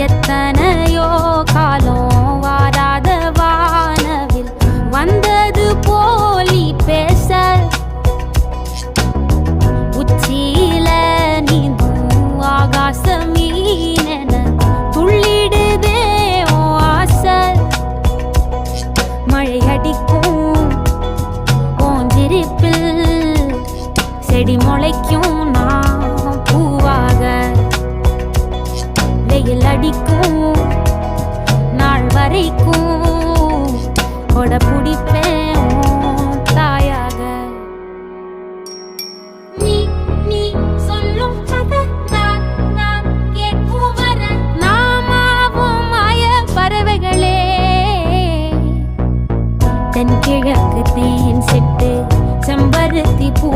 எத்தனையோ காலம் வாராத வானவில் வந்தது போலி பேச உச்சியில நீந்தும் ஆகாச மீனென துள்ளிடுதே ஓ ஆசை மழை அடிக்கும் ஓஞ்சிருப்பில் செடி முளைக்கும் நான் பூவாக வெயில் அடிக்கும் நாள் வரைக்கும் கொட பிடிப்பேன் தாயாக நீ நீ சொல்லும் கதை நான் கேட்கும் வர நாமாவும் மாய பறவைகளே தென்கிழக்கு தேன் சிட்டு செம்பருத்தி பூ